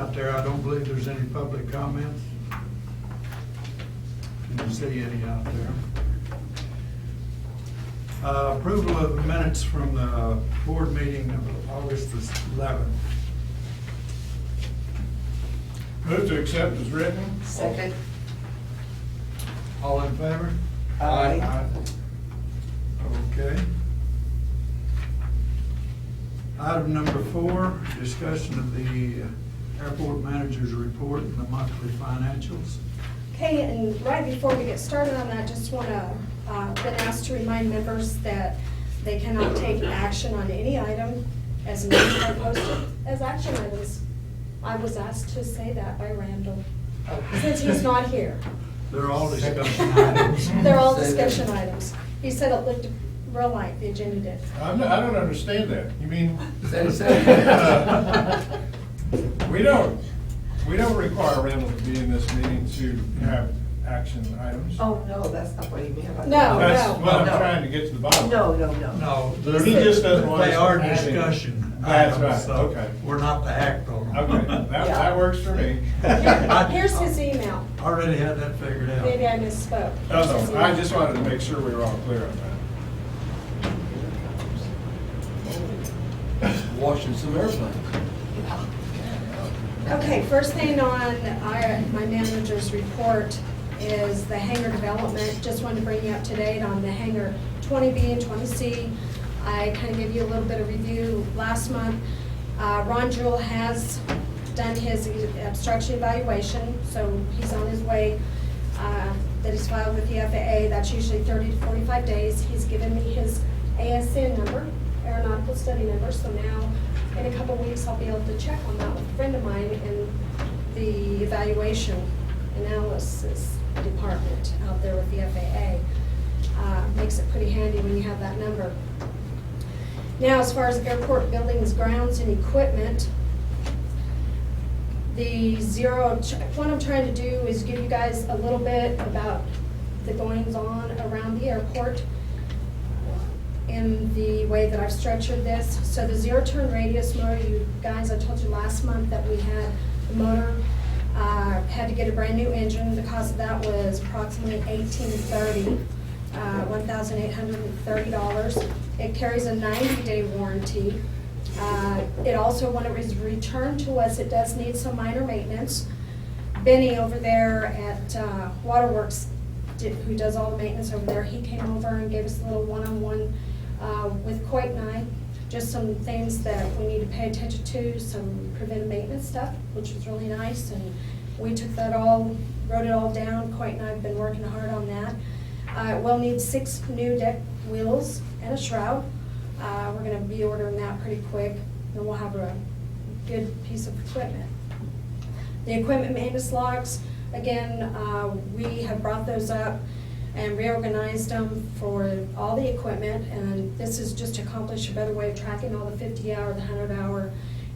out there. I don't believe there's any public comments. Didn't see any out there. Approval of the minutes from the board meeting of August the 11th. Move to accept as written. Second. All in favor? Aye. Okay. Item number 4, discussion of the airport manager's report and the monthly financials. Okay, and right before we get started on that, just want to, been asked to remind members that they cannot take action on any item as names are posted as action items. I was asked to say that by Randall, since he's not here. They're all discussion items. They're all discussion items. He said it looked real light, the agenda did. I don't understand that. You mean, Say. we don't require Randall to be in this meeting to have action items. Oh, no, that's not what he meant. No. That's what I'm No. trying to get to the bottom. No. No, He just doesn't want us they are to add any. discussion That's items, right, so okay. we're not to act on them. Okay, that works for me. Here's his email. Already had that figured out. Maybe I misspoke. Here's his No, I email. just wanted to make sure we were all clear on that. Washing some airplanes. Okay, first thing on my manager's report is the hangar development. Just wanted to bring you up to date on the hangar 20B and 20C. I kind of gave you a little bit of review last month. Ron Jewell has done his obstruction evaluation, so he's on his way. That he's filed with the FAA. That's usually 30 to 45 days. He's given me his ASN number, aeronautical study number, so now in a couple weeks I'll be able to check on that with a friend of mine in the evaluation analysis department out there with the FAA. Makes it pretty handy when you have that number. Now, as far as airport buildings, grounds, and equipment, what I'm trying to do is give you guys a little bit about the goings-on around the airport in the way that I've structured this. So the zero-turn radius motor, you guys, I told you last month that we had the motor, had to get a brand new engine. The cost of that was approximately $1,830. $1,830. It carries a 90-day warranty. It also, when it was returned to us, it does need some minor maintenance. Benny over there at Waterworks, who does all the maintenance over there, he came over and gave us a little one-on-one with Coit and I, just some things that we need to pay attention to, some preventive maintenance stuff, which was really nice. And we took that all, wrote it all down. Coit and I have been working hard on that. We'll need 6 new deck wheels and a shroud. We're going to be ordering that pretty quick, and we'll have a good piece of equipment. The equipment maintenance logs, again, we have brought those up and reorganized them for all the equipment, and this is just to accomplish a better way of tracking all the 50-hour, the 100-hour,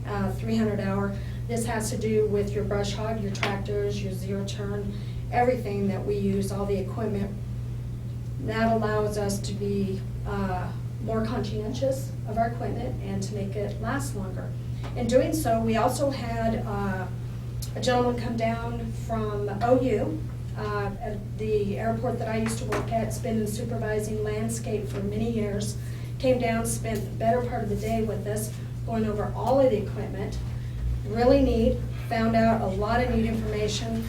300-hour. This has to do with your brush hog, your tractors, your zero-turn, everything that we use, all the equipment. That allows us to be more conscientious of our equipment and to make it last longer. In doing so, we also had a gentleman come down from OU at the airport that I used to work at. It's been in supervising landscape for many years. Came down, spent the better part of the day with us, going over all of the equipment. Really neat. Found out a lot of neat information.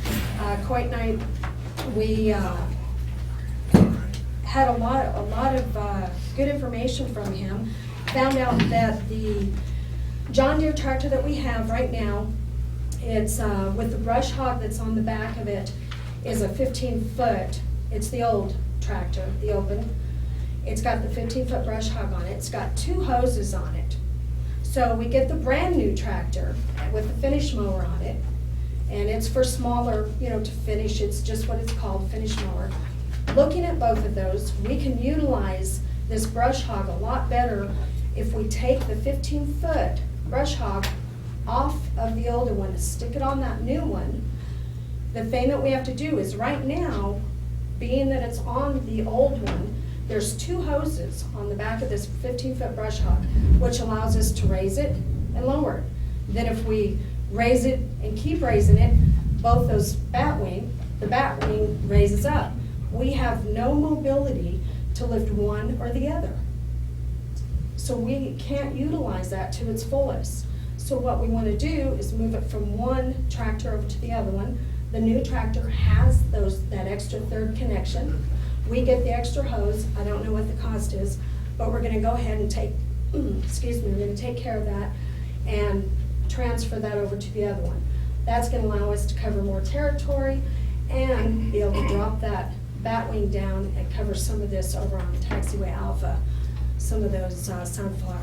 Coit and I, we had a lot of good information from him. Found out that the John Deere tractor that we have right now, it's with the brush hog that's on the back of it, is a 15-foot. It's the old tractor, the open. It's got the 15-foot brush hog on it. It's got 2 hoses on it. So we get the brand new tractor with the finish mower on it, and it's for smaller, to finish. It's just what it's called, finish mower. Looking at both of those, we can utilize this brush hog a lot better if we take the 15-foot brush hog off of the older one and stick it on that new one. The thing that we have to do is right now, being that it's on the old one, there's 2 hoses on the back of this 15-foot brush hog, which allows us to raise it and lower it. Then if we raise it and keep raising it, both those the bat wing raises up. We have no mobility to lift one or the other. So we can't utilize that to its fullest. So what we want to do is move it from one tractor over to the other one. The new tractor has that extra third connection. We get the extra hose. I don't know what the cost is, but we're gonna go ahead and take, excuse me, we're gonna take care of that and transfer that over to the other one. That's gonna allow us to cover more territory and be able to drop that bat wing down and cover some of this over on Taxiway Alpha, some of those sunflower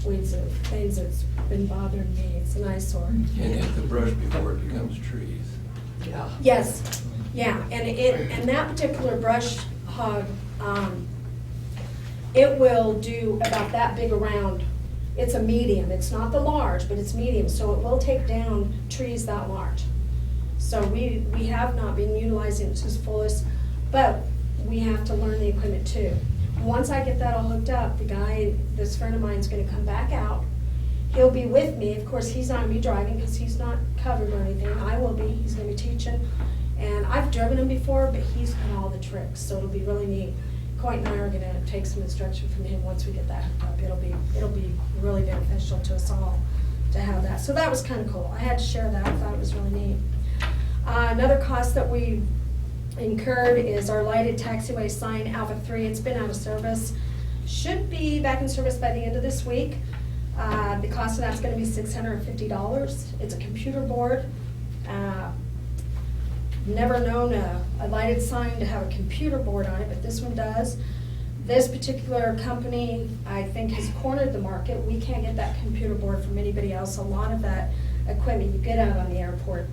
weeds and things that's been bothering me. It's an eyesore. And hit the brush before it becomes trees. Yeah. Yes, yeah, and that particular brush hog, it will do about that big around. It's a medium, it's not the large, but it's medium, so it will take down trees that large. So we have not been utilizing it to its fullest, but we have to learn the equipment too. Once I get that all hooked up, this friend of mine is gonna come back out. He'll be with me. Of course, he's not gonna be driving because he's not covered or anything. I will be. He's gonna be teaching. And I've driven him before, but he's got all the tricks, so it'll be really neat. Coit and I are gonna take some instruction from him once we get that hooked up. It'll be really beneficial to us all to have that. So that was kind of cool. I had to share that. I thought it was really neat. Another cost that we incurred is our lighted taxiway sign, Alpha 3. It's been out of service. Should be back in service by the end of this week. The cost of that's gonna be $650. It's a computer board. Never known a lighted sign to have a computer board on it, but this one does. This particular company, I think, has cornered the market. We can't get that computer board from anybody else. A lot of that equipment you get out on the airport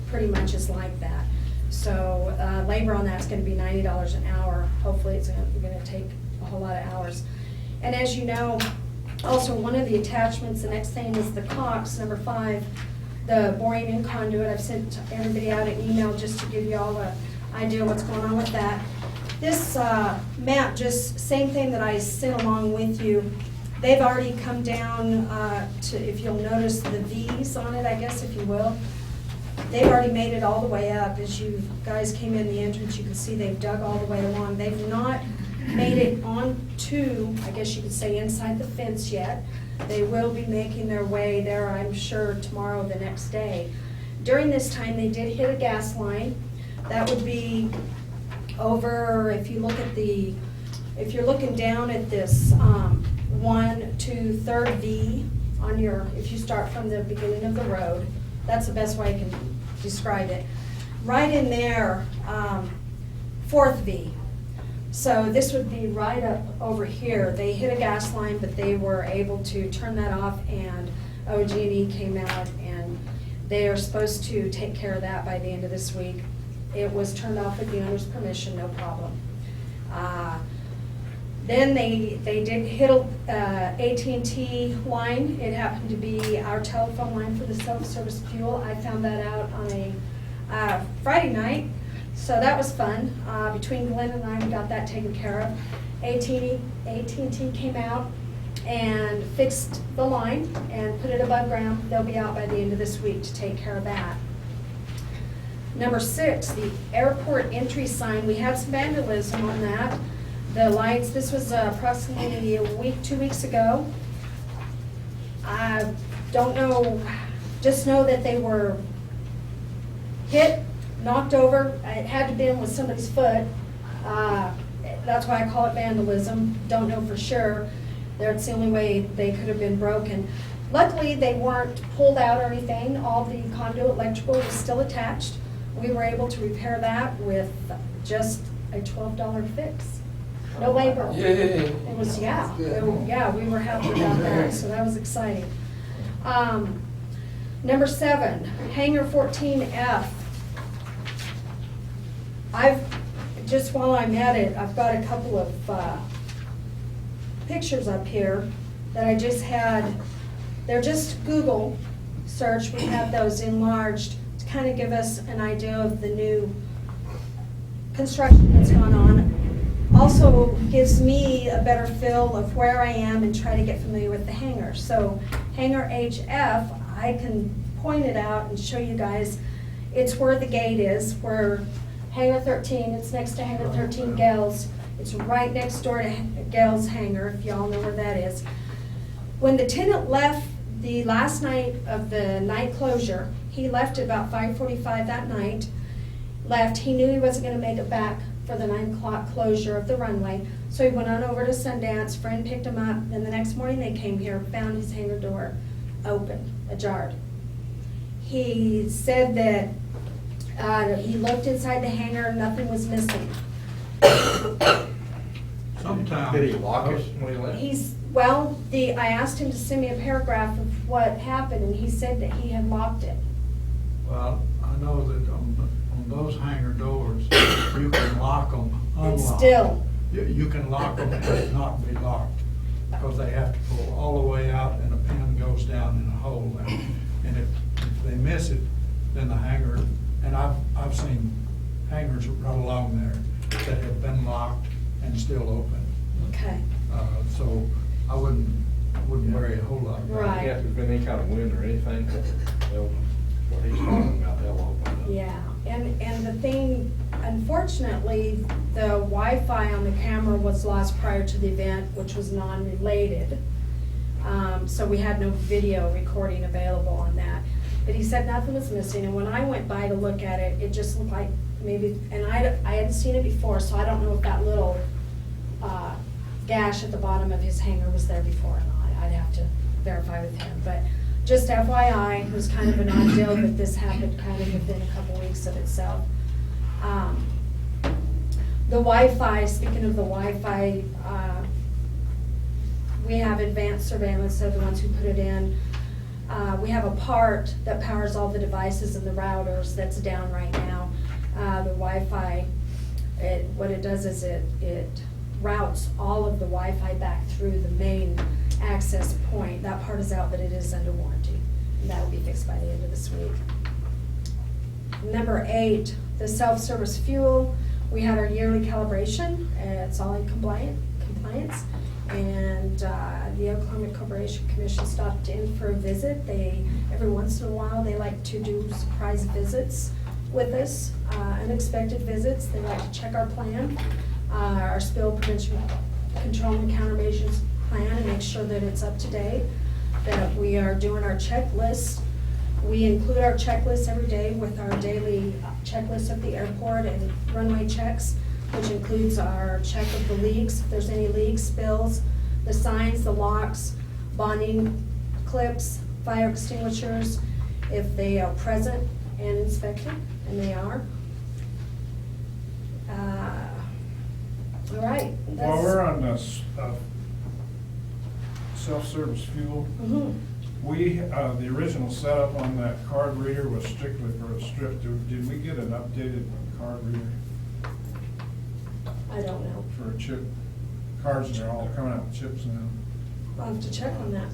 pretty much is like that. So labor on that's gonna be $90 an hour. Hopefully it's gonna take a whole lot of hours. And as you know, also one of the attachments, the next thing is the Cox, number 5, the boring in conduit. I've sent everybody out an email just to give you all an idea what's going on with that. This map, just same thing that I sent along with you. They've already come down to, if you'll notice the V's on it, I guess, if you will. They've already made it all the way up. As you guys came in the entrance, you can see they've dug all the way along. They've not made it onto, I guess you could say, inside the fence yet. They will be making their way there, I'm sure, tomorrow or the next day. During this time, they did hit a gas line. That would be over, if you look at if you're looking down at this 1, 2, 3rd V on if you start from the beginning of the road, that's the best way I can describe it. Right in there, 4th V. So this would be right up over here. They hit a gas line, but they were able to turn that off, and OG&E came out, and they are supposed to take care of that by the end of this week. It was turned off with the owner's permission, no problem. Then they did hit a AT&T line. It happened to be our telephone line for the self-service fuel. I found that out on a Friday night. So that was fun. Between Glenn and I, we got that taken care of. AT&T came out and fixed the line and put it above ground. They'll be out by the end of this week to take care of that. Number 6, the airport entry sign. We had some vandalism on that. The lights, this was approximately a week, 2 weeks ago. I don't know, just know that they were hit, knocked over. It had to have been with somebody's foot. That's why I call it vandalism. Don't know for sure. That's the only way they could have been broken. Luckily, they weren't pulled out or anything. All the conduit electrical was still attached. We were able to repair that with just a $12 fix. No labor. Yay. It was, yeah, we were happy about that, so that was exciting. Number 7, Hangar 14F. Just while I'm at it, I've got a couple of pictures up here that I just had. They're just Google search. We have those enlarged to kind of give us an idea of the new construction that's gone on. Also gives me a better feel of where I am and try to get familiar with the hangar. So hangar HF, I can point it out and show you guys, it's where the gate is, where hangar 13, it's next to hangar 13 Gales. It's right next door to Gales hangar, if y'all know where that is. When the tenant left the last night of the night closure, he left at about 5:45 that night. Left, he knew he wasn't gonna make it back for the 9 o'clock closure of the runway. So he went on over to Sundance, friend picked him up, and the next morning they came here, found his hangar door open, ajar. He said that he looked inside the hangar, nothing was missing. Sometimes. Did he lock it when he left? I asked him to send me a paragraph of what happened, and he said that he had locked it. Well, I know that on those hangar doors, you can lock them And unlocked. still, You can lock them and not be locked, because they have to pull all the way out and a pin goes down in a hole. And if they miss it, then the hangar, and I've seen hangars right along there that have been locked and still open. okay, So I wouldn't worry a whole lot about it. Right. Yeah, if there's been any kind of wind or anything, they'll, what he's talking about, they'll open it up. yeah. And the thing, unfortunately, the Wi-Fi on the camera was lost prior to the event, which was non-related. So we had no video recording available on that. But he said nothing was missing, and when I went by to look at it, it just looked like maybe, and I hadn't seen it before, so I don't know if that little gash at the bottom of his hangar was there before or not. I'd have to verify with him, but just FYI, it was kind of an odd deal that this happened kind of within a couple weeks of itself. The Wi-Fi, speaking of the Wi-Fi, we have advanced surveillance, they're the ones who put it in. We have a part that powers all the devices and the routers that's down right now. The Wi-Fi, what it does is it routes all of the Wi-Fi back through the main access point. That part is out, but it is under warranty. And that will be fixed by the end of this week. Number 8, the self-service fuel. We had our yearly calibration. It's all in compliance. And the Oklahoma Corporation Commission stopped in for a visit. Every once in a while, they like to do surprise visits with us, unexpected visits. They like to check our plan, our spill prevention, control and countermeasures plan, and make sure that it's up to date, that we are doing our checklist. We include our checklist every day with our daily checklist at the airport and runway checks, which includes our check of the leaks, if there's any leaks, spills, the signs, the locks, bonding clips, fire extinguishers, if they are present and inspected, and they are. All right. While we're on this, self-service fuel, Mhm. the original setup on that card reader was strictly for a strip. Did we get an updated card reader I don't know. for a chip? Cards are all coming out with chips now. I'll have to check on that.